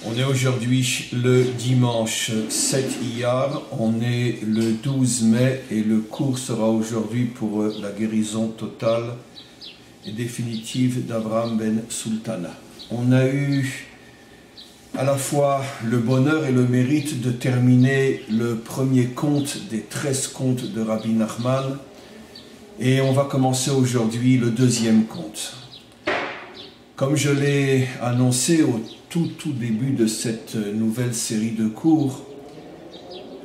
On est aujourd'hui le dimanche 7 Iyar, on est le 12 mai et le cours sera aujourd'hui pour la guérison totale et définitive d'Abraham ben Sultana. On a eu à la fois le bonheur et le mérite de terminer le premier conte des 13 contes de Rabbi Nachman et on va commencer aujourd'hui le deuxième conte. Comme je l'ai annoncé au tout début de cette nouvelle série de cours,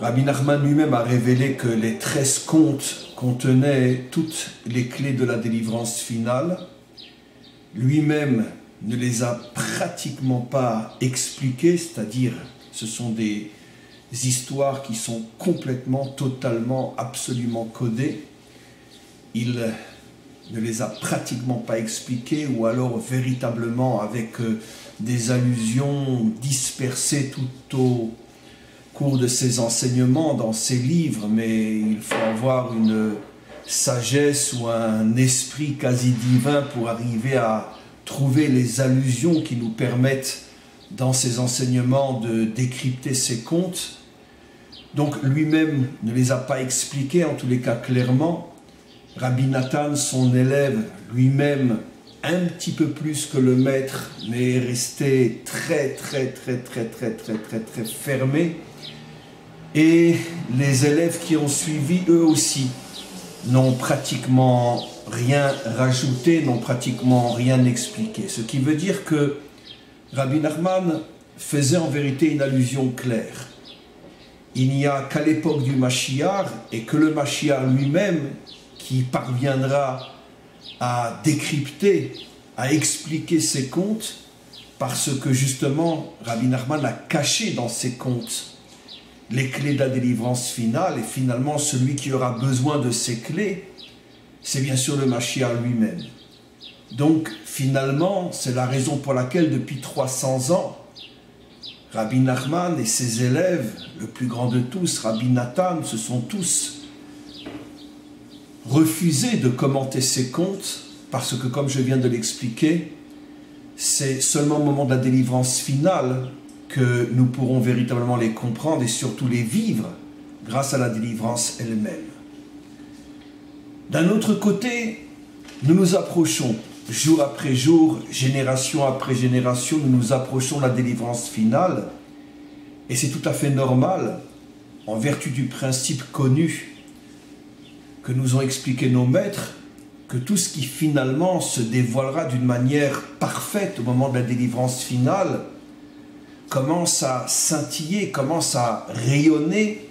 Rabbi Nachman lui-même a révélé que les 13 contes contenaient toutes les clés de la délivrance finale. Lui-même ne les a pratiquement pas expliquées, c'est-à-dire ce sont des histoires qui sont complètement, totalement, absolument codées. Il ne les a pratiquement pas expliquées, ou alors véritablement avec des allusions dispersées tout au cours de ses enseignements dans ses livres, mais il faut avoir une sagesse ou un esprit quasi divin pour arriver à trouver les allusions qui nous permettent dans ses enseignements de décrypter ses contes. Donc lui-même ne les a pas expliqués, en tous les cas clairement. Rabbi Nathan, son élève, lui-même, un petit peu plus que le maître, mais est resté très fermé. Et les élèves qui ont suivi, eux aussi, n'ont pratiquement rien rajouté, n'ont pratiquement rien expliqué. Ce qui veut dire que Rabbi Nachman faisait en vérité une allusion claire. Il n'y a qu'à l'époque du Mashiach, et que le Mashiach lui-même, qui parviendra à décrypter, à expliquer ses contes, parce que justement, Rabbi Nachman a caché dans ses contes les clés de la délivrance finale, et finalement, celui qui aura besoin de ces clés, c'est bien sûr le Mashiach lui-même. Donc, finalement, c'est la raison pour laquelle, depuis 300 ans, Rabbi Nachman et ses élèves, le plus grand de tous, Rabbi Nathan, se sont tous refusé de commenter ces contes, parce que, comme je viens de l'expliquer, c'est seulement au moment de la délivrance finale que nous pourrons véritablement les comprendre et surtout les vivre grâce à la délivrance elle-même. D'un autre côté, nous nous approchons, jour après jour, génération après génération, nous nous approchons de la délivrance finale, et c'est tout à fait normal, en vertu du principe connu que nous ont expliqué nos maîtres, que tout ce qui finalement se dévoilera d'une manière parfaite au moment de la délivrance finale commence à scintiller, commence à rayonner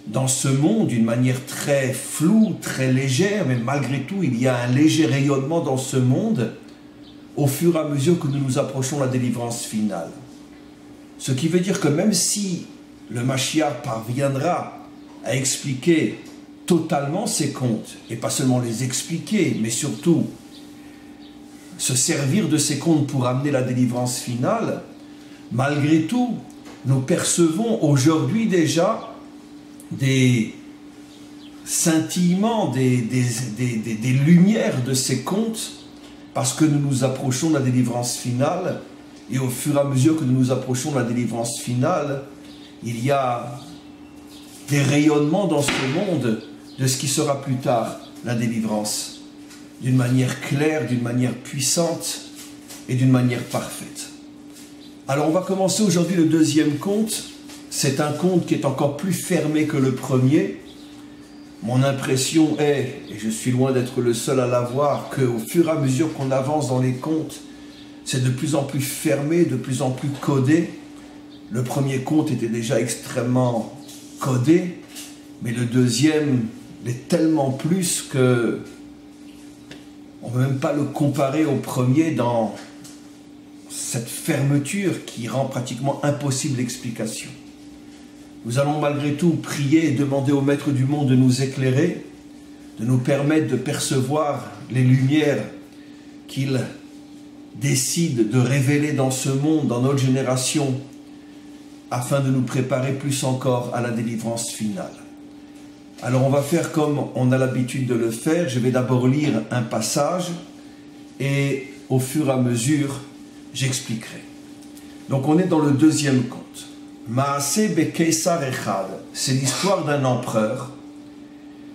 dans ce monde d'une manière très floue, très légère, mais malgré tout il y a un léger rayonnement dans ce monde au fur et à mesure que nous nous approchons de la délivrance finale. Ce qui veut dire que même si le Mashiach parviendra à expliquer totalement ces contes, et pas seulement les expliquer, mais surtout se servir de ces contes pour amener la délivrance finale, malgré tout, nous percevons aujourd'hui déjà des scintillements, des lumières de ces contes, parce que nous nous approchons de la délivrance finale, et au fur et à mesure que nous nous approchons de la délivrance finale, il y a des rayonnements dans ce monde de ce qui sera plus tard la délivrance, d'une manière claire, d'une manière puissante et d'une manière parfaite. Alors on va commencer aujourd'hui le deuxième conte. C'est un conte qui est encore plus fermé que le premier. Mon impression est, et je suis loin d'être le seul à l'avoir, qu'au fur et à mesure qu'on avance dans les contes, c'est de plus en plus fermé, de plus en plus codé. Le premier conte était déjà extrêmement codé, mais le deuxième l'est tellement plus que on ne peut même pas le comparer au premier dans cette fermeture qui rend pratiquement impossible l'explication. Nous allons malgré tout prier et demander au Maître du monde de nous éclairer, de nous permettre de percevoir les lumières qu'il décide de révéler dans ce monde, dans notre génération, afin de nous préparer plus encore à la délivrance finale. Alors on va faire comme on a l'habitude de le faire. Je vais d'abord lire un passage et au fur et à mesure, j'expliquerai. Donc on est dans le deuxième conte. Maaseh beKaisar Echad, c'est l'histoire d'un empereur,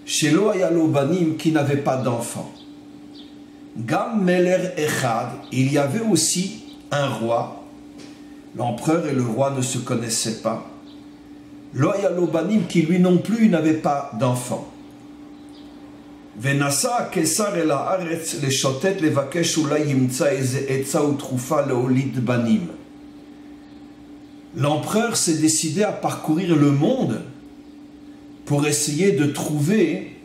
Shelo Hayalo Banim, qui n'avait pas d'enfant. Gam Meler Echad, il y avait aussi un roi. L'empereur et le roi ne se connaissaient pas. Lo Hayalo Banim, qui lui non plus n'avait pas d'enfant. Venasa Kaisar el haaretz leshotet levakesh ulai yimtza eze etza utrufa leolid banim. L'empereur s'est décidé à parcourir le monde pour essayer de trouver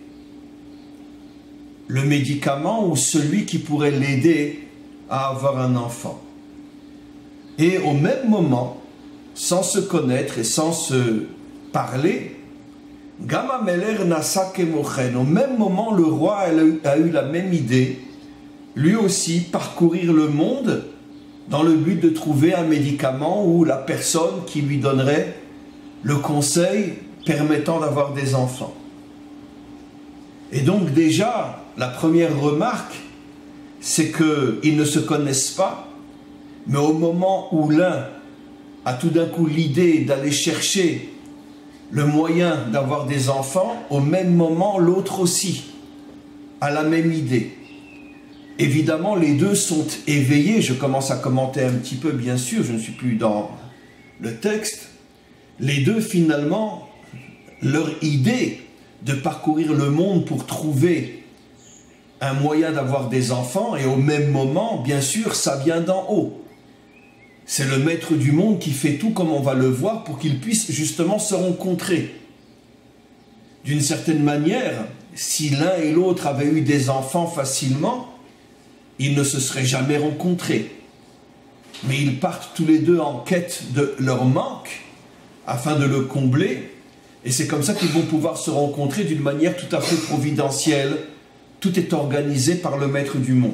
le médicament ou celui qui pourrait l'aider à avoir un enfant. Et au même moment, sans se connaître et sans se parler, Gama Meler Nasa Kemochen, au même moment, le roi a eu la même idée, lui aussi parcourir le monde dans le but de trouver un médicament ou la personne qui lui donnerait le conseil permettant d'avoir des enfants. Et donc déjà, la première remarque, c'est qu'ils ne se connaissent pas, mais au moment où l'un a tout d'un coup l'idée d'aller chercher le moyen d'avoir des enfants, au même moment, l'autre aussi a la même idée. Évidemment, les deux sont éveillés. Je commence à commenter un petit peu, bien sûr, je ne suis plus dans le texte. Les deux, finalement, leur idée de parcourir le monde pour trouver un moyen d'avoir des enfants, et au même moment, bien sûr, ça vient d'en haut. C'est le maître du monde qui fait tout, comme on va le voir, pour qu'ils puissent justement se rencontrer. D'une certaine manière, si l'un et l'autre avaient eu des enfants facilement, ils ne se seraient jamais rencontrés. Mais ils partent tous les deux en quête de leur manque, afin de le combler, et c'est comme ça qu'ils vont pouvoir se rencontrer d'une manière tout à fait providentielle. Tout est organisé par le maître du monde.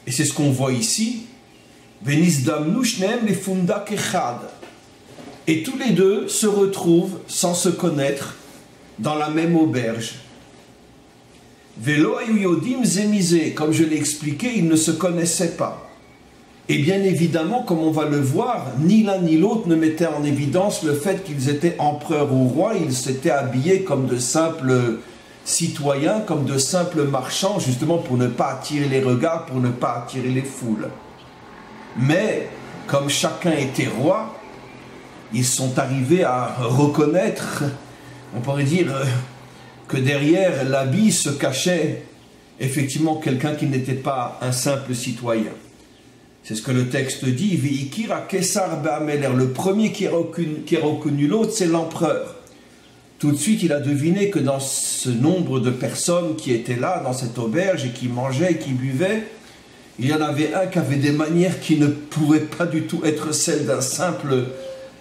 Et c'est ce qu'on voit ici. Et tous les deux se retrouvent sans se connaître dans la même auberge. Comme je l'ai expliqué, ils ne se connaissaient pas. Et bien évidemment, comme on va le voir, ni l'un ni l'autre ne mettait en évidence le fait qu'ils étaient empereurs ou rois. Ils s'étaient habillés comme de simples citoyens, comme de simples marchands, justement pour ne pas attirer les regards, pour ne pas attirer les foules. Mais, comme chacun était roi, ils sont arrivés à reconnaître, on pourrait dire, que derrière l'habit se cachait effectivement quelqu'un qui n'était pas un simple citoyen. C'est ce que le texte dit, Veikira Kaisar Ba'ameler, le premier qui a reconnu l'autre, c'est l'empereur. Tout de suite, il a deviné que dans ce nombre de personnes qui étaient là, dans cette auberge, et qui mangeaient et qui buvaient, il y en avait un qui avait des manières qui ne pouvaient pas du tout être celles d'un simple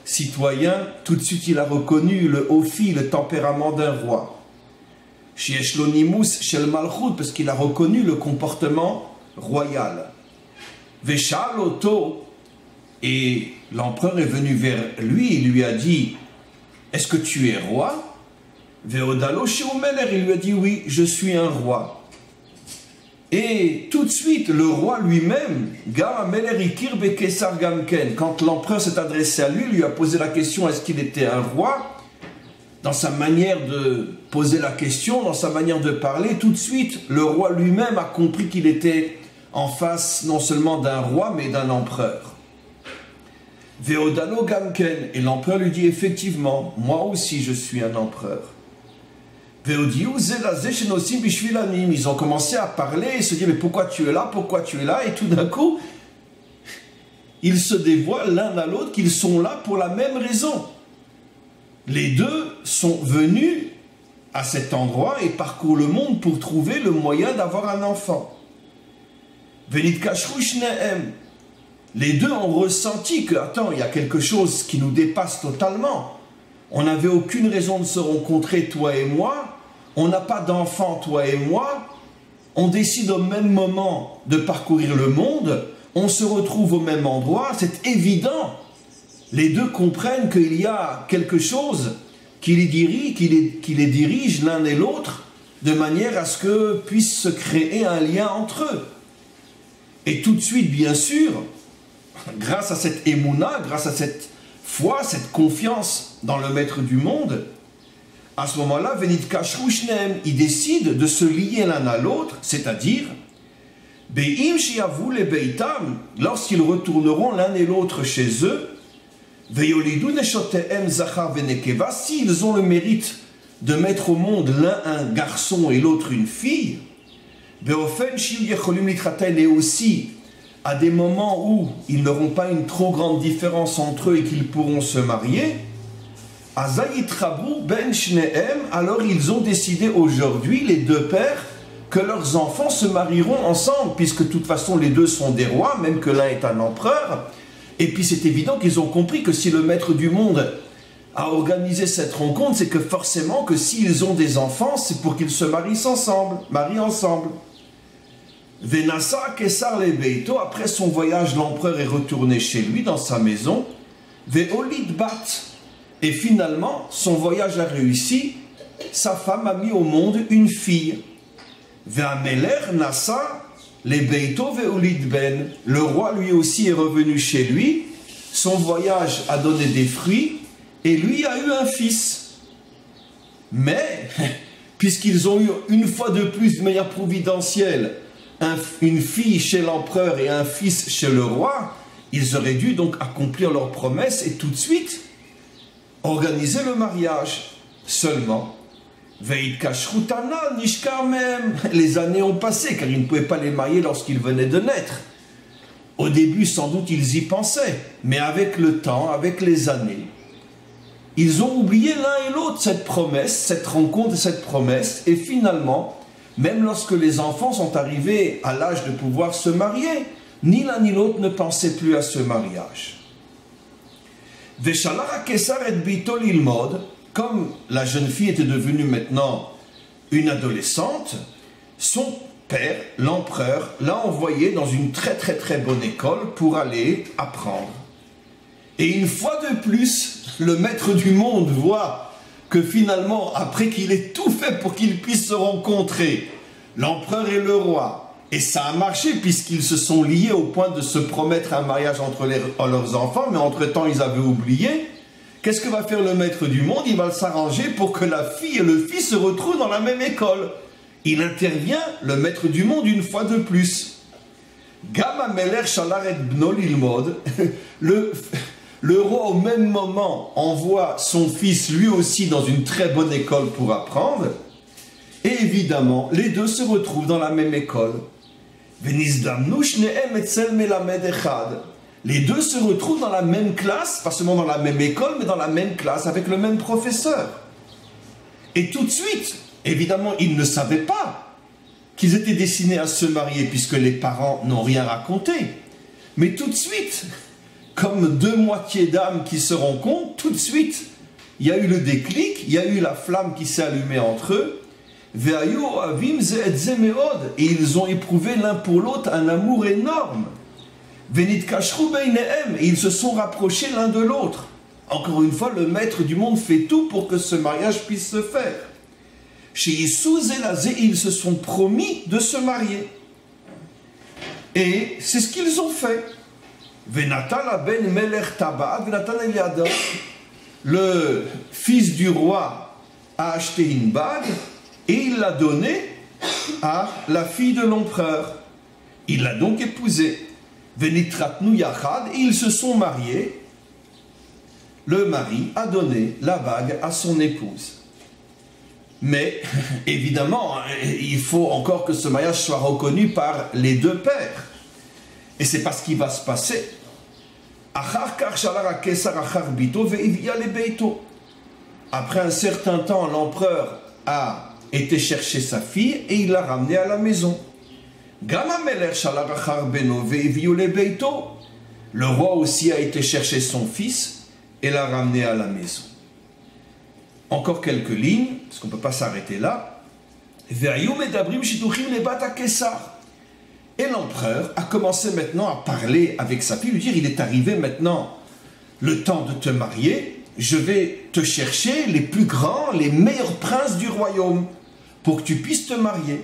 citoyen. Tout de suite, il a reconnu le ophi, le tempérament d'un roi. Shieshlonimus shel malchut, parce qu'il a reconnu le comportement royal. Veshal Oto, et l'empereur est venu vers lui, il lui a dit, est-ce que tu es roi? Veodalo Sheumeler, il lui a dit, oui, je suis un roi. Et tout de suite, le roi lui-même, quand l'empereur s'est adressé à lui, lui a posé la question, est-ce qu'il était un roi? Dans sa manière de poser la question, dans sa manière de parler, tout de suite, le roi lui-même a compris qu'il était en face non seulement d'un roi, mais d'un empereur. Veodalo Gamken, et l'empereur lui dit, effectivement, moi aussi je suis un empereur. Ils ont commencé à parler et se dire, mais pourquoi tu es là, pourquoi tu es là? Et tout d'un coup, ils se dévoilent l'un à l'autre qu'ils sont là pour la même raison. Les deux sont venus à cet endroit et parcourent le monde pour trouver le moyen d'avoir un enfant. Les deux ont ressenti que, attends, il y a quelque chose qui nous dépasse totalement. On n'avait aucune raison de se rencontrer, toi et moi. On n'a pas d'enfant, toi et moi. On décide au même moment de parcourir le monde. On se retrouve au même endroit. C'est évident. Les deux comprennent qu'il y a quelque chose qui les dirige l'un et l'autre de manière à ce que puisse se créer un lien entre eux. Et tout de suite, bien sûr, grâce à cette émouna, grâce à cette foi, cette confiance dans le maître du monde, à ce moment-là, Venit Kashru Shneem, ils décident de se lier l'un à l'autre, c'est-à-dire, Be'im Shiavu le Beitam, lorsqu'ils retourneront l'un et l'autre chez eux, Ve'yolidu Neshotehem Zachar Venekeva, s'ils ont le mérite de mettre au monde l'un un garçon et l'autre une fille, Be'ofen Shiu Yecholim Litratel, et aussi à des moments où ils n'auront pas une trop grande différence entre eux et qu'ils pourront se marier, Azayitrabu ben shnehem, alors ils ont décidé aujourd'hui, les deux pères, que leurs enfants se marieront ensemble, puisque de toute façon les deux sont des rois, même que l'un est un empereur. Et puis c'est évident qu'ils ont compris que si le maître du monde a organisé cette rencontre, c'est que forcément que s'ils ont des enfants, c'est pour qu'ils se marient ensemble. Venasa Kesar le Beito, après son voyage, l'empereur est retourné chez lui, dans sa maison. Ve'olid bat. Et finalement, son voyage a réussi, sa femme a mis au monde une fille. Ve'ameler nasa le beito ve'olid ben. Le roi lui aussi est revenu chez lui, son voyage a donné des fruits, et lui a eu un fils. Mais, puisqu'ils ont eu une fois de plus, de manière providentielle, une fille chez l'empereur et un fils chez le roi, ils auraient dû donc accomplir leur promesse et tout de suite organiser le mariage. Seulement, les années ont passé, car ils ne pouvaient pas les marier lorsqu'ils venaient de naître. Au début, sans doute, ils y pensaient, mais avec le temps, avec les années, ils ont oublié l'un et l'autre cette promesse, cette rencontre, cette promesse, et finalement, même lorsque les enfants sont arrivés à l'âge de pouvoir se marier, ni l'un ni l'autre ne pensaient plus à ce mariage. Comme la jeune fille était devenue maintenant une adolescente, son père, l'empereur, l'a envoyée dans une très bonne école pour aller apprendre. Et une fois de plus, le maître du monde voit que finalement, après qu'il ait tout fait pour qu'ils puissent se rencontrer, l'empereur et le roi, et ça a marché puisqu'ils se sont liés au point de se promettre un mariage entre leurs enfants, mais entre-temps ils avaient oublié. Qu'est-ce que va faire le maître du monde? Il va s'arranger pour que la fille et le fils se retrouvent dans la même école. Il intervient, le maître du monde, une fois de plus. Gamma Meler Shalaret Bno Lilmod, le roi au même moment envoie son fils lui aussi dans une très bonne école pour apprendre. Et évidemment, les deux se retrouvent dans la même école. Les deux se retrouvent dans la même classe, pas seulement dans la même école, mais dans la même classe, avec le même professeur. Et tout de suite, évidemment, ils ne savaient pas qu'ils étaient destinés à se marier, puisque les parents n'ont rien raconté. Mais tout de suite, comme deux moitiés d'âme qui se rencontrent, tout de suite, il y a eu le déclic, il y a eu la flamme qui s'est allumée entre eux, et ils ont éprouvé l'un pour l'autre un amour énorme. Et ils se sont rapprochés l'un de l'autre. Encore une fois, le maître du monde fait tout pour que ce mariage puisse se faire. Ils se sont promis de se marier. Et c'est ce qu'ils ont fait. Le fils du roi a acheté une bague et il l'a donnée à la fille de l'empereur. Il l'a donc épousée. Venitratnu yachad, et ils se sont mariés. Le mari a donné la bague à son épouse. Mais, évidemment, il faut encore que ce mariage soit reconnu par les deux pères. Et c'est pas ce qui va se passer. Après un certain temps, l'empereur a été chercher sa fille et il l'a ramenée à la maison. Le roi aussi a été chercher son fils et l'a ramené à la maison. Encore quelques lignes, parce qu'on ne peut pas s'arrêter là. Et l'empereur a commencé maintenant à parler avec sa fille, lui dire, il est arrivé maintenant le temps de te marier, je vais te chercher les plus grands, les meilleurs princes du royaume, pour que tu puisses te marier.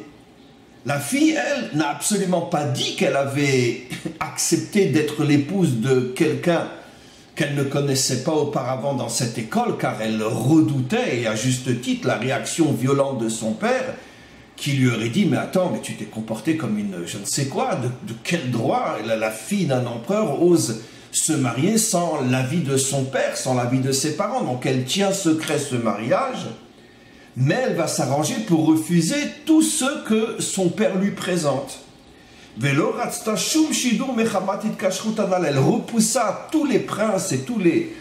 La fille, elle, n'a absolument pas dit qu'elle avait accepté d'être l'épouse de quelqu'un qu'elle ne connaissait pas auparavant dans cette école, car elle redoutait, et à juste titre, la réaction violente de son père, qui lui aurait dit « Mais attends, mais tu t'es comporté comme une je ne sais quoi, de quel droit la fille d'un empereur ose se marier sans l'avis de son père, sans l'avis de ses parents ?» Donc elle tient secret ce mariage, mais elle va s'arranger pour refuser tout ce que son père lui présente. Elle repoussa tous les princes et tous les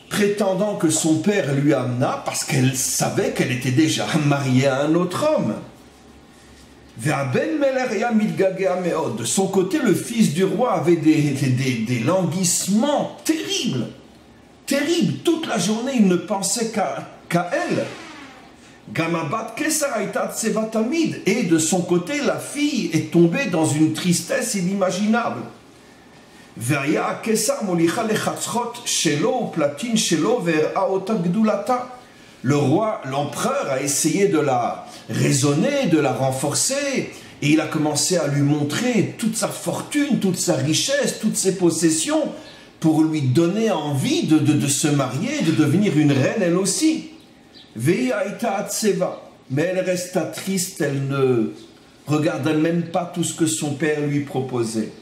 prétendants que son père lui amena parce qu'elle savait qu'elle était déjà mariée à un autre homme. De son côté, le fils du roi avait des languissements terribles. Terribles. Toute la journée, il ne pensait qu'à elle. Et de son côté, la fille est tombée dans une tristesse inimaginable. Le roi, l'empereur, a essayé de la raisonner, de la renforcer, et il a commencé à lui montrer toute sa fortune, toute sa richesse, toutes ses possessions, pour lui donner envie de se marier, de devenir une reine elle aussi. Mais elle resta triste, elle ne regardait même pas tout ce que son père lui proposait.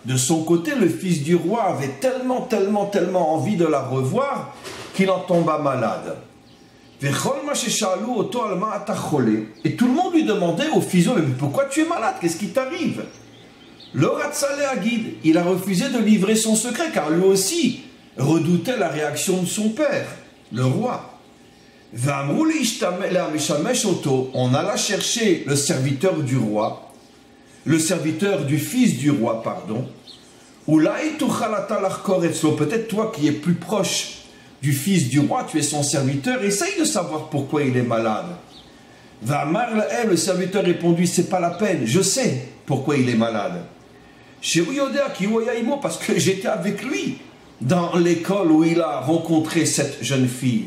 De son côté, le fils du roi avait tellement envie de la revoir qu'il en tomba malade. Et tout le monde lui demandait au physio, mais pourquoi tu es malade? Qu'est-ce qui t'arrive? Il a refusé de livrer son secret, car lui aussi redoutait la réaction de son père, le roi. On alla chercher le serviteur du roi, le serviteur du fils du roi, pardon. Peut-être toi qui es plus proche du fils du roi, tu es son serviteur, essaye de savoir pourquoi il est malade. Le serviteur répondit, c'est pas la peine, je sais pourquoi il est malade. Parce que j'étais avec lui dans l'école où il a rencontré cette jeune fille.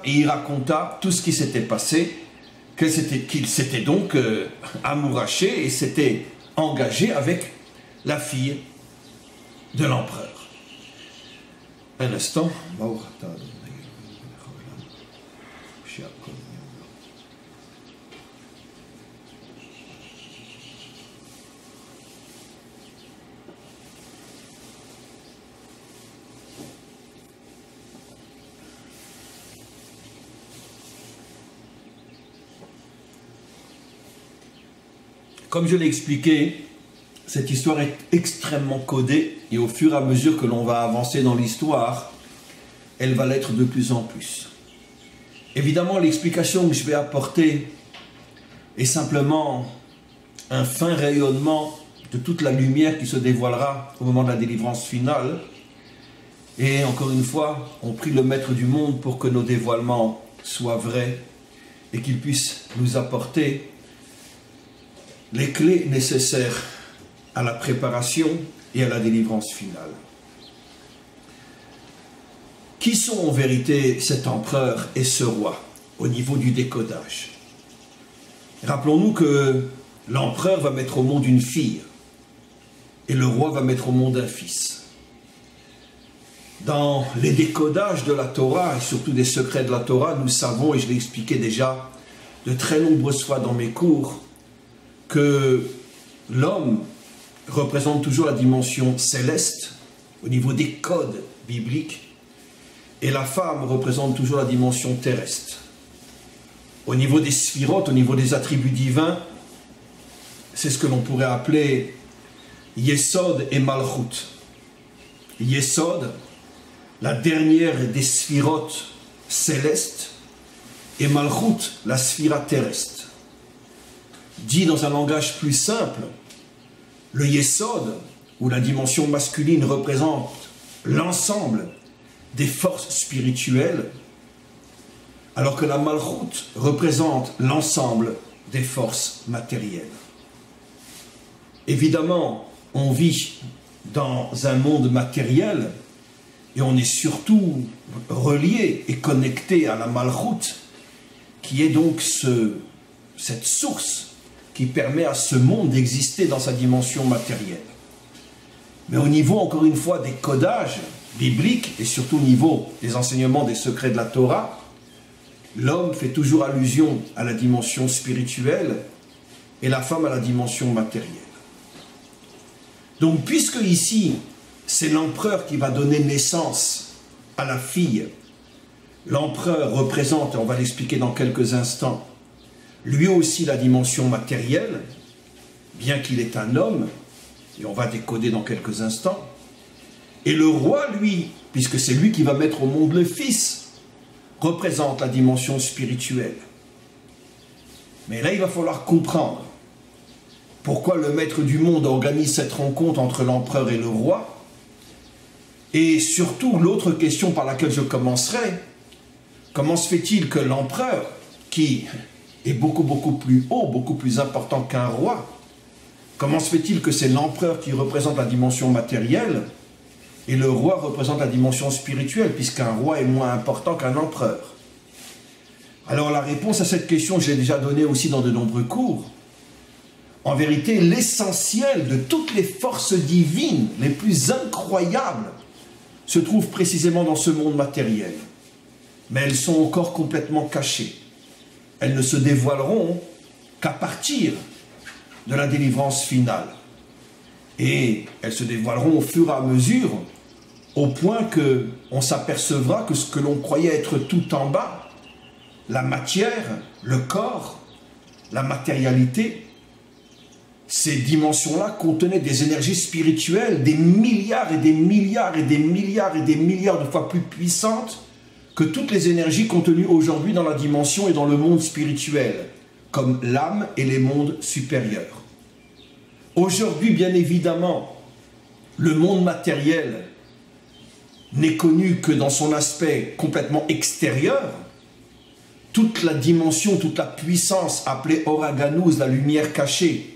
Et il raconta tout ce qui s'était passé, qu'il s'était donc amouraché et s'était engagé avec la fille de l'empereur. Un instant. Comme je l'ai expliqué, cette histoire est extrêmement codée et au fur et à mesure que l'on va avancer dans l'histoire, elle va l'être de plus en plus. Évidemment, l'explication que je vais apporter est simplement un fin rayonnement de toute la lumière qui se dévoilera au moment de la délivrance finale. Et encore une fois, on prie le Maître du monde pour que nos dévoilements soient vrais et qu'il puisse nous apporter les clés nécessaires à la préparation et à la délivrance finale. Qui sont en vérité cet empereur et ce roi au niveau du décodage? Rappelons-nous que l'empereur va mettre au monde une fille et le roi va mettre au monde un fils. Dans les décodages de la Torah et surtout des secrets de la Torah, nous savons, et je l'ai expliqué déjà de très nombreuses fois dans mes cours, que l'homme représente toujours la dimension céleste au niveau des codes bibliques et la femme représente toujours la dimension terrestre. Au niveau des sphirotes, au niveau des attributs divins, c'est ce que l'on pourrait appeler Yesod et Malchut. Yesod, la dernière des sphirotes célestes, et Malchut, la sphira terrestre. Dit dans un langage plus simple, le Yesod, où la dimension masculine représente l'ensemble des forces spirituelles, alors que la Malchut représente l'ensemble des forces matérielles. Évidemment, on vit dans un monde matériel, Et on est surtout relié et connecté à la Malchut, qui est donc cette source qui permet à ce monde d'exister dans sa dimension matérielle. Mais au niveau, encore une fois, des codages bibliques, et surtout au niveau des enseignements des secrets de la Torah, l'homme fait toujours allusion à la dimension spirituelle et la femme à la dimension matérielle. Donc, puisque ici, c'est l'empereur qui va donner naissance à la fille, l'empereur représente, et on va l'expliquer dans quelques instants, lui aussi la dimension matérielle, bien qu'il est un homme, et on va décoder dans quelques instants. Et le roi, lui, puisque c'est lui qui va mettre au monde le fils, représente la dimension spirituelle. Mais là, il va falloir comprendre pourquoi le maître du monde organise cette rencontre entre l'empereur et le roi. Et surtout, l'autre question par laquelle je commencerai, comment se fait-il que l'empereur, qui est beaucoup plus haut, beaucoup plus important qu'un roi, comment se fait-il que c'est l'empereur qui représente la dimension matérielle et le roi représente la dimension spirituelle, puisqu'un roi est moins important qu'un empereur? Alors la réponse à cette question, je l'ai déjà donnée aussi dans de nombreux cours. En vérité, l'essentiel de toutes les forces divines les plus incroyables se trouve précisément dans ce monde matériel. Mais elles sont encore complètement cachées. Elles ne se dévoileront qu'à partir de la délivrance finale. Et elles se dévoileront au fur et à mesure, au point qu'on s'apercevra que ce que l'on croyait être tout en bas, la matière, le corps, la matérialité, ces dimensions-là contenaient des énergies spirituelles, des milliards et des milliards et des milliards et des milliards de fois plus puissantes que toutes les énergies contenues aujourd'hui dans la dimension et dans le monde spirituel, comme l'âme et les mondes supérieurs. Aujourd'hui, bien évidemment, le monde matériel n'est connu que dans son aspect complètement extérieur. Toute la dimension, toute la puissance appelée Oraganus, la lumière cachée,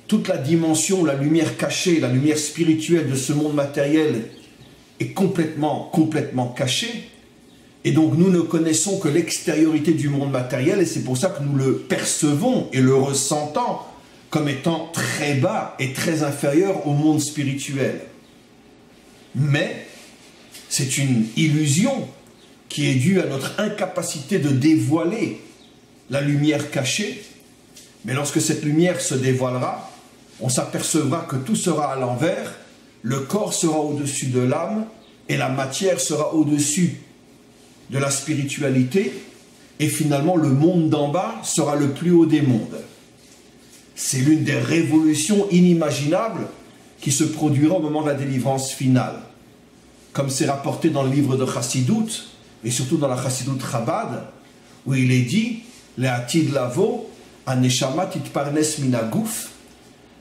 toute la dimension, la lumière cachée, la lumière spirituelle de ce monde matériel est complètement cachée. Et donc nous ne connaissons que l'extériorité du monde matériel, et c'est pour ça que nous le percevons et le ressentons comme étant très bas et très inférieur au monde spirituel. Mais c'est une illusion qui est due à notre incapacité de dévoiler la lumière cachée. Mais lorsque cette lumière se dévoilera, on s'apercevra que tout sera à l'envers, le corps sera au-dessus de l'âme et la matière sera au-dessus de la spiritualité, et finalement le monde d'en bas sera le plus haut des mondes. C'est l'une des révolutions inimaginables qui se produira au moment de la délivrance finale. Comme c'est rapporté dans le livre de Chassidut, et surtout dans la Chassidut Chabad, où il est dit « Le'atid lavo, aneshama titparnes minaguf »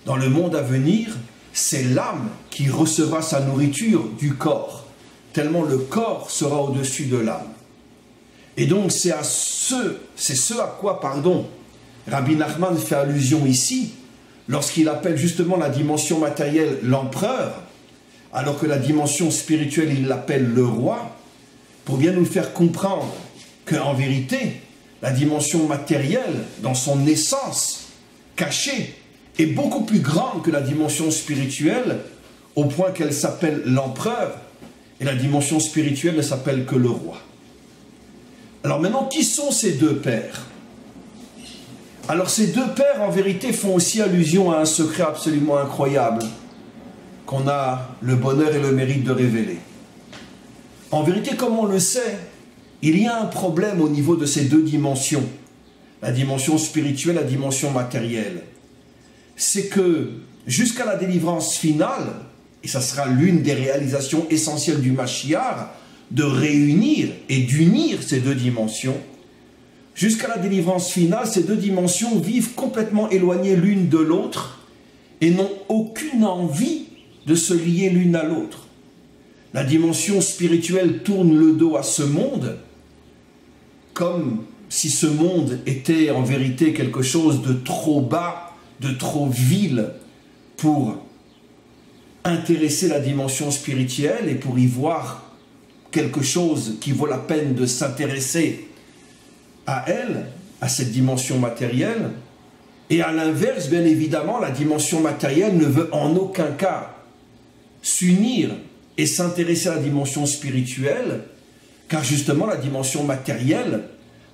dans le monde à venir, c'est l'âme qui recevra sa nourriture du corps, tellement le corps sera au-dessus de l'âme. Et donc c'est ce à quoi, Rabbi Nachman fait allusion ici, lorsqu'il appelle justement la dimension matérielle l'empereur, alors que la dimension spirituelle, il l'appelle le roi, pour bien nous faire comprendre qu'en vérité, la dimension matérielle, dans son essence cachée, est beaucoup plus grande que la dimension spirituelle, au point qu'elle s'appelle l'empereur, et la dimension spirituelle ne s'appelle que le roi. Alors maintenant, qui sont ces deux pères? Alors ces deux pères, en vérité, font aussi allusion à un secret absolument incroyable, qu'on a le bonheur et le mérite de révéler. En vérité, comme on le sait, il y a un problème au niveau de ces deux dimensions, la dimension spirituelle, la dimension matérielle. C'est que jusqu'à la délivrance finale, et ça sera l'une des réalisations essentielles du Mashiach, de réunir et d'unir ces deux dimensions, jusqu'à la délivrance finale, ces deux dimensions vivent complètement éloignées l'une de l'autre et n'ont aucune envie de se lier l'une à l'autre. La dimension spirituelle tourne le dos à ce monde, comme si ce monde était en vérité quelque chose de trop bas, de trop vil pour intéresser la dimension spirituelle et pour y voir quelque chose qui vaut la peine de s'intéresser à elle, à cette dimension matérielle. Et à l'inverse, bien évidemment, la dimension matérielle ne veut en aucun cas s'unir et s'intéresser à la dimension spirituelle, car justement la dimension matérielle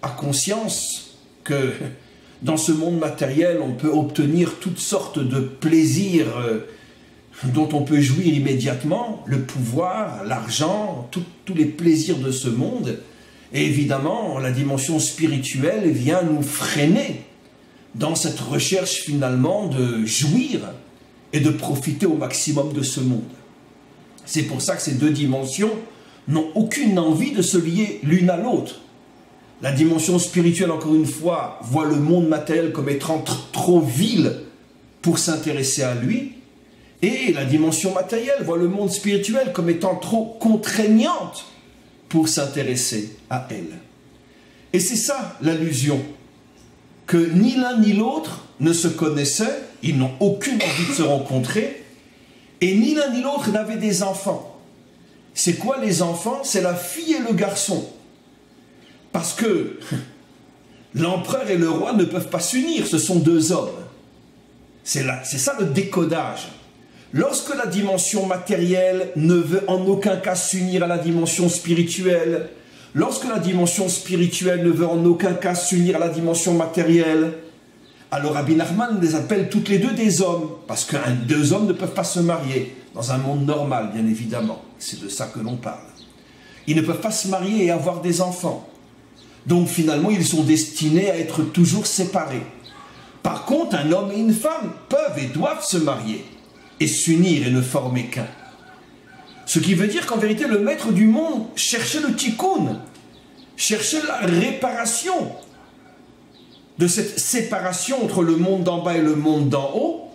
a conscience que dans ce monde matériel, on peut obtenir toutes sortes de plaisirs dont on peut jouir immédiatement, le pouvoir, l'argent, tous les plaisirs de ce monde. Et évidemment, la dimension spirituelle vient nous freiner dans cette recherche finalement de jouir et de profiter au maximum de ce monde. C'est pour ça que ces deux dimensions n'ont aucune envie de se lier l'une à l'autre. La dimension spirituelle, encore une fois, voit le monde matériel comme étant trop vil pour s'intéresser à lui, et la dimension matérielle voit le monde spirituel comme étant trop contraignante pour s'intéresser à elle. Et c'est ça l'allusion, que ni l'un ni l'autre ne se connaissaient, ils n'ont aucune envie de se rencontrer, et ni l'un ni l'autre n'avaient des enfants. C'est quoi les enfants? C'est la fille et le garçon. Parce que l'empereur et le roi ne peuvent pas s'unir, ce sont deux hommes. C'est ça le décodage. Lorsque la dimension matérielle ne veut en aucun cas s'unir à la dimension spirituelle, lorsque la dimension spirituelle ne veut en aucun cas s'unir à la dimension matérielle, alors Rabbi Nachman les appelle toutes les deux des hommes, parce que deux hommes ne peuvent pas se marier, dans un monde normal, bien évidemment. C'est de ça que l'on parle. Ils ne peuvent pas se marier et avoir des enfants. Donc finalement, ils sont destinés à être toujours séparés. Par contre, un homme et une femme peuvent et doivent se marier, et s'unir et ne former qu'un. Ce qui veut dire qu'en vérité, le maître du monde cherchait le tikkun, cherchait la réparation de cette séparation entre le monde d'en bas et le monde d'en haut.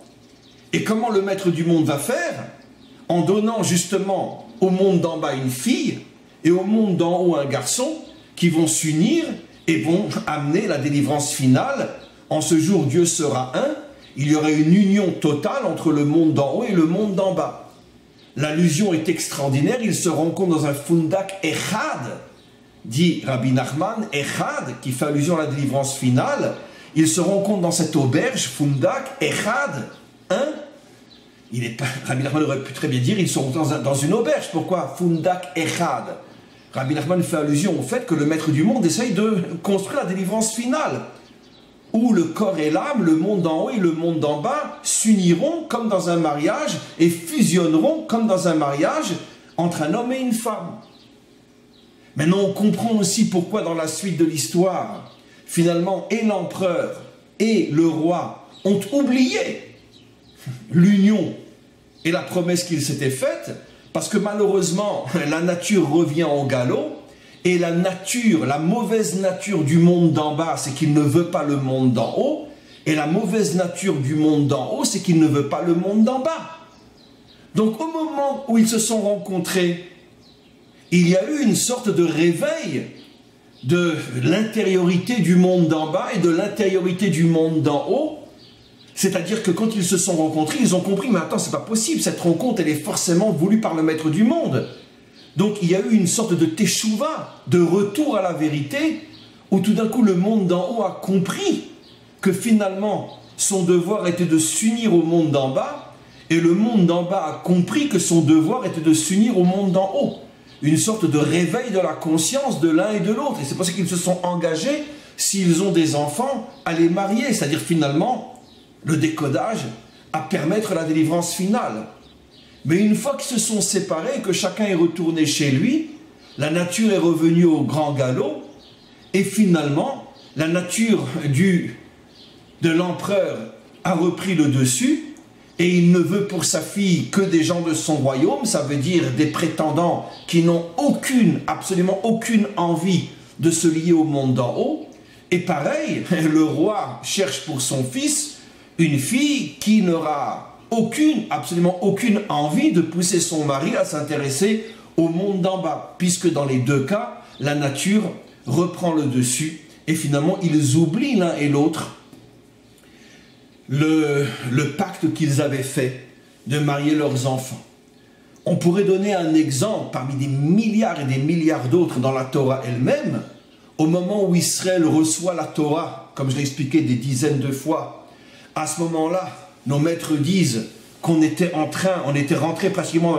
Et comment le maître du monde va faire? En donnant justement au monde d'en bas une fille et au monde d'en haut un garçon qui vont s'unir et vont amener la délivrance finale. En ce jour, Dieu sera un. Il y aurait une union totale entre le monde d'en haut et le monde d'en bas. L'allusion est extraordinaire, ils se rencontrent dans un fundak echad, dit Rabbi Nachman, echad, qui fait allusion à la délivrance finale. Ils se rencontrent dans cette auberge, fundak echad, un. Rabbi Nachman aurait pu très bien dire, ils sont dans une auberge. Pourquoi fundak echad? Rabbi Nachman fait allusion au fait que le maître du monde essaye de construire la délivrance finale, où le corps et l'âme, le monde d'en haut et le monde d'en bas, s'uniront comme dans un mariage et fusionneront comme dans un mariage entre un homme et une femme. Maintenant, on comprend aussi pourquoi dans la suite de l'histoire, finalement, et l'empereur et le roi ont oublié l'union et la promesse qu'ils s'étaient faite, parce que malheureusement, la nature revient au galop. Et la nature, la mauvaise nature du monde d'en bas, c'est qu'il ne veut pas le monde d'en haut. Et la mauvaise nature du monde d'en haut, c'est qu'il ne veut pas le monde d'en bas. Donc au moment où ils se sont rencontrés, il y a eu une sorte de réveil de l'intériorité du monde d'en bas et de l'intériorité du monde d'en haut. C'est-à-dire que quand ils se sont rencontrés, ils ont compris, mais attends, c'est pas possible, cette rencontre, elle est forcément voulue par le maître du monde. Donc il y a eu une sorte de teshuva, de retour à la vérité, où tout d'un coup le monde d'en haut a compris que finalement son devoir était de s'unir au monde d'en bas, et le monde d'en bas a compris que son devoir était de s'unir au monde d'en haut. Une sorte de réveil de la conscience de l'un et de l'autre. Et c'est pour ça qu'ils se sont engagés, s'ils ont des enfants, à les marier. C'est-à-dire finalement, le décodage, à permettre la délivrance finale. Mais une fois qu'ils se sont séparés, que chacun est retourné chez lui, la nature est revenue au grand galop, et finalement, la nature de l'empereur a repris le dessus, et il ne veut pour sa fille que des gens de son royaume, ça veut dire des prétendants qui n'ont absolument aucune envie de se lier au monde d'en haut. Et pareil, le roi cherche pour son fils une fille qui n'aura absolument aucune envie de pousser son mari à s'intéresser au monde d'en bas, puisque dans les deux cas, la nature reprend le dessus, et finalement, ils oublient l'un et l'autre le pacte qu'ils avaient fait de marier leurs enfants. On pourrait donner un exemple parmi des milliards et des milliards d'autres dans la Torah elle-même. Au moment où Israël reçoit la Torah, comme je l'ai expliqué des dizaines de fois, à ce moment-là, nos maîtres disent qu'on était on était rentré pratiquement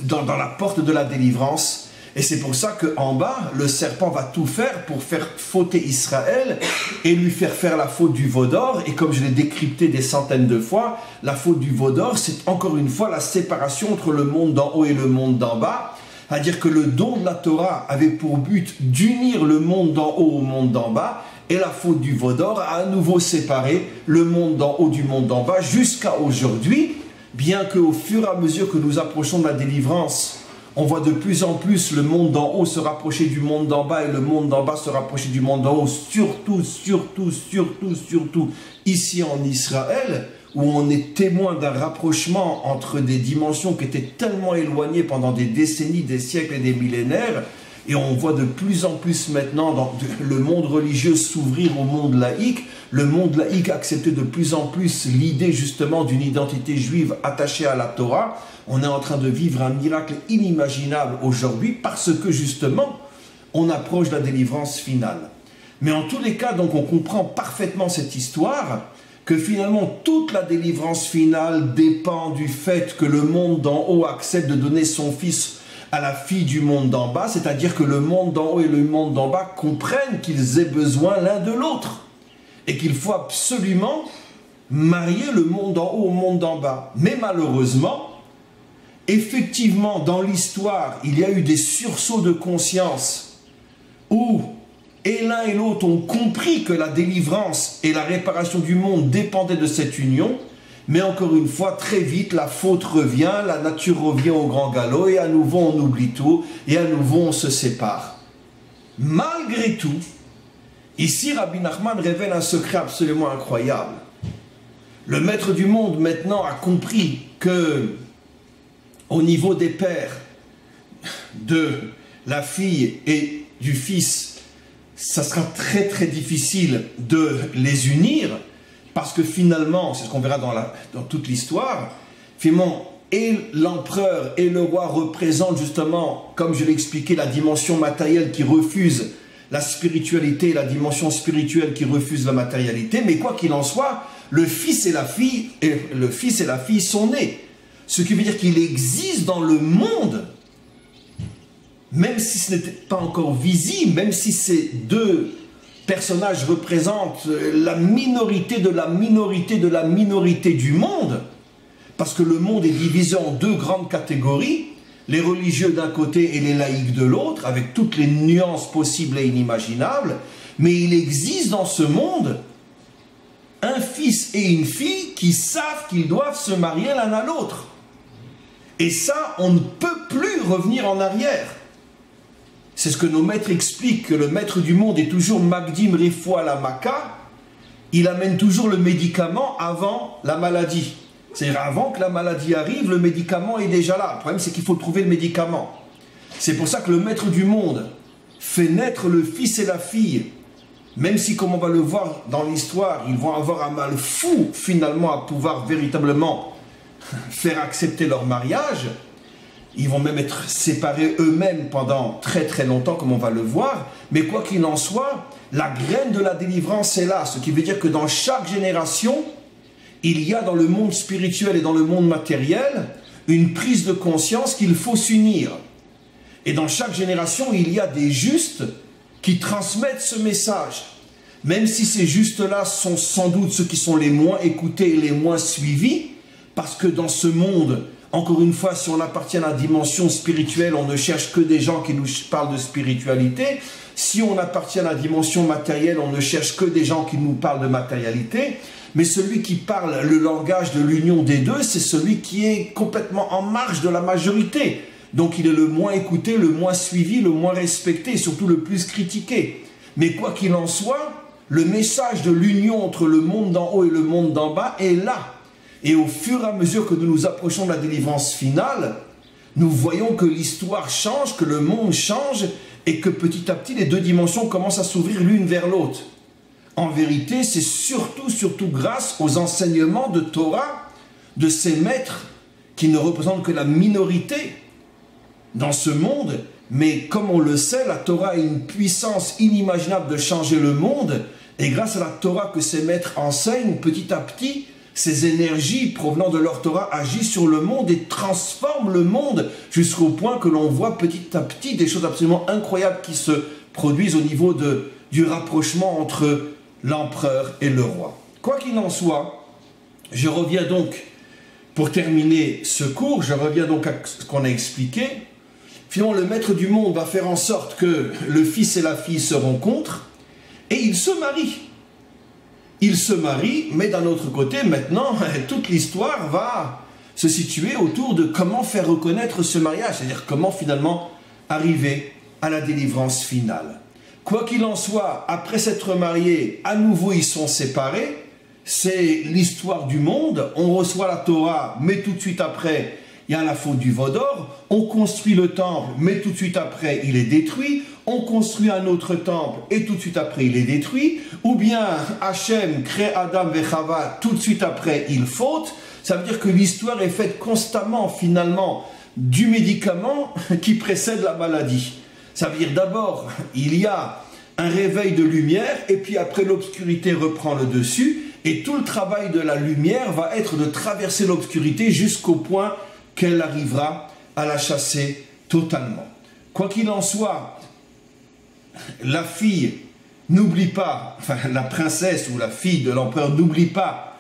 dans la porte de la délivrance. Et c'est pour ça qu'en bas, le serpent va tout faire pour faire fauter Israël et lui faire la faute du veau d'or. Et comme je l'ai décrypté des centaines de fois, la faute du veau d'or, c'est encore une fois la séparation entre le monde d'en haut et le monde d'en bas. C'est-à-dire que le don de la Torah avait pour but d'unir le monde d'en haut au monde d'en bas. Et la faute du veau d'or a à nouveau séparé le monde d'en haut du monde d'en bas jusqu'à aujourd'hui. Bien qu'au fur et à mesure que nous approchons de la délivrance, on voit de plus en plus le monde d'en haut se rapprocher du monde d'en bas et le monde d'en bas se rapprocher du monde d'en haut, surtout ici en Israël, où on est témoin d'un rapprochement entre des dimensions qui étaient tellement éloignées pendant des décennies, des siècles et des millénaires, et on voit de plus en plus maintenant dans le monde religieux s'ouvrir au monde laïque, le monde laïque accepter de plus en plus l'idée justement d'une identité juive attachée à la Torah. On est en train de vivre un miracle inimaginable aujourd'hui parce que justement, on approche de la délivrance finale. Mais en tous les cas, donc on comprend parfaitement cette histoire, que finalement toute la délivrance finale dépend du fait que le monde d'en haut accepte de donner son fils à la fille du monde d'en bas, c'est-à-dire que le monde d'en haut et le monde d'en bas comprennent qu'ils aient besoin l'un de l'autre et qu'il faut absolument marier le monde d'en haut au monde d'en bas. Mais malheureusement, effectivement, dans l'histoire, il y a eu des sursauts de conscience où et l'un et l'autre ont compris que la délivrance et la réparation du monde dépendaient de cette union, mais encore une fois, très vite, la faute revient, la nature revient au grand galop, et à nouveau on oublie tout, et à nouveau on se sépare. Malgré tout, ici Rabbi Nachman révèle un secret absolument incroyable. Le maître du monde maintenant a compris que, au niveau des pères, de la fille et du fils, ça sera très très difficile de les unir, parce que finalement, c'est ce qu'on verra dans toute l'histoire, finalement, et l'empereur et le roi représentent justement, comme je l'ai expliqué, la dimension matérielle qui refuse la spiritualité, la dimension spirituelle qui refuse la matérialité, mais quoi qu'il en soit, le fils et la fille sont nés. Ce qui veut dire qu'il existe dans le monde, même si ce n'était pas encore visible, même si ces deux personnages représentent la minorité de la minorité de la minorité du monde, parce que le monde est divisé en deux grandes catégories, les religieux d'un côté et les laïcs de l'autre, avec toutes les nuances possibles et inimaginables, mais il existe dans ce monde un fils et une fille qui savent qu'ils doivent se marier l'un à l'autre. Et ça, on ne peut plus revenir en arrière. C'est ce que nos maîtres expliquent, que le maître du monde est toujours Magdim Refoua la Maka. Il amène toujours le médicament avant la maladie. C'est-à-dire avant que la maladie arrive, le médicament est déjà là. Le problème, c'est qu'il faut trouver le médicament. C'est pour ça que le maître du monde fait naître le fils et la fille, même si, comme on va le voir dans l'histoire, ils vont avoir un mal fou, finalement, à pouvoir véritablement faire accepter leur mariage. Ils vont même être séparés eux-mêmes pendant très très longtemps, comme on va le voir. Mais quoi qu'il en soit, la graine de la délivrance est là. Ce qui veut dire que dans chaque génération, il y a dans le monde spirituel et dans le monde matériel une prise de conscience qu'il faut s'unir. Et dans chaque génération, il y a des justes qui transmettent ce message. Même si ces justes-là sont sans doute ceux qui sont les moins écoutés et les moins suivis, parce que dans ce monde, encore une fois, si on appartient à la dimension spirituelle, on ne cherche que des gens qui nous parlent de spiritualité. Si on appartient à la dimension matérielle, on ne cherche que des gens qui nous parlent de matérialité. Mais celui qui parle le langage de l'union des deux, c'est celui qui est complètement en marge de la majorité. Donc il est le moins écouté, le moins suivi, le moins respecté et surtout le plus critiqué. Mais quoi qu'il en soit, le message de l'union entre le monde d'en haut et le monde d'en bas est là. Et au fur et à mesure que nous nous approchons de la délivrance finale, nous voyons que l'histoire change, que le monde change et que petit à petit les deux dimensions commencent à s'ouvrir l'une vers l'autre. En vérité, c'est surtout grâce aux enseignements de Torah de ces maîtres qui ne représentent que la minorité dans ce monde, mais comme on le sait, la Torah a une puissance inimaginable de changer le monde, et grâce à la Torah que ces maîtres enseignent, petit à petit, ces énergies provenant de leur Torah agissent sur le monde et transforment le monde jusqu'au point que l'on voit petit à petit des choses absolument incroyables qui se produisent au niveau du rapprochement entre l'empereur et le roi. Quoi qu'il en soit, je reviens donc, pour terminer ce cours, je reviens donc à ce qu'on a expliqué. Finalement, le maître du monde va faire en sorte que le fils et la fille se rencontrent et ils se marient. Ils se marient, mais d'un autre côté, maintenant, toute l'histoire va se situer autour de comment faire reconnaître ce mariage, c'est-à-dire comment finalement arriver à la délivrance finale. Quoi qu'il en soit, après s'être mariés, à nouveau ils sont séparés, c'est l'histoire du monde, on reçoit la Torah, mais tout de suite après, il y a la faute du veau d'or, on construit le temple, mais tout de suite après, il est détruit, on construit un autre temple, et tout de suite après, il est détruit, ou bien Hachem crée Adam et Chava, tout de suite après, il faute. Ça veut dire que l'histoire est faite constamment, finalement, du médicament qui précède la maladie. Ça veut dire d'abord, il y a un réveil de lumière, et puis après, l'obscurité reprend le dessus, et tout le travail de la lumière va être de traverser l'obscurité jusqu'au point qu'elle arrivera à la chasser totalement. Quoi qu'il en soit, la fille n'oublie pas, enfin la princesse ou la fille de l'empereur n'oublie pas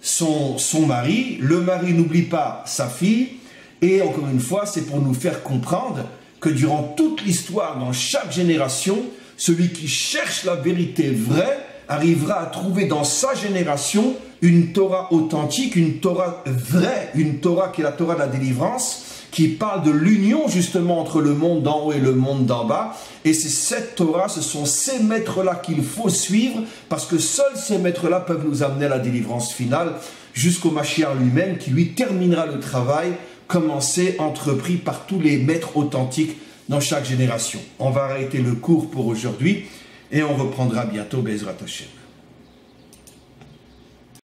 son mari, le mari n'oublie pas sa fille, et encore une fois, c'est pour nous faire comprendre que durant toute l'histoire, dans chaque génération, celui qui cherche la vérité vraie arrivera à trouver dans sa génération une Torah authentique, une Torah vraie, une Torah qui est la Torah de la délivrance, qui parle de l'union justement entre le monde d'en haut et le monde d'en bas. Et c'est cette Torah, ce sont ces maîtres-là qu'il faut suivre, parce que seuls ces maîtres-là peuvent nous amener à la délivrance finale, jusqu'au Mashiach lui-même, qui lui terminera le travail commencé, entrepris par tous les maîtres authentiques dans chaque génération. On va arrêter le cours pour aujourd'hui, et on reprendra bientôt Bezrat Hashem.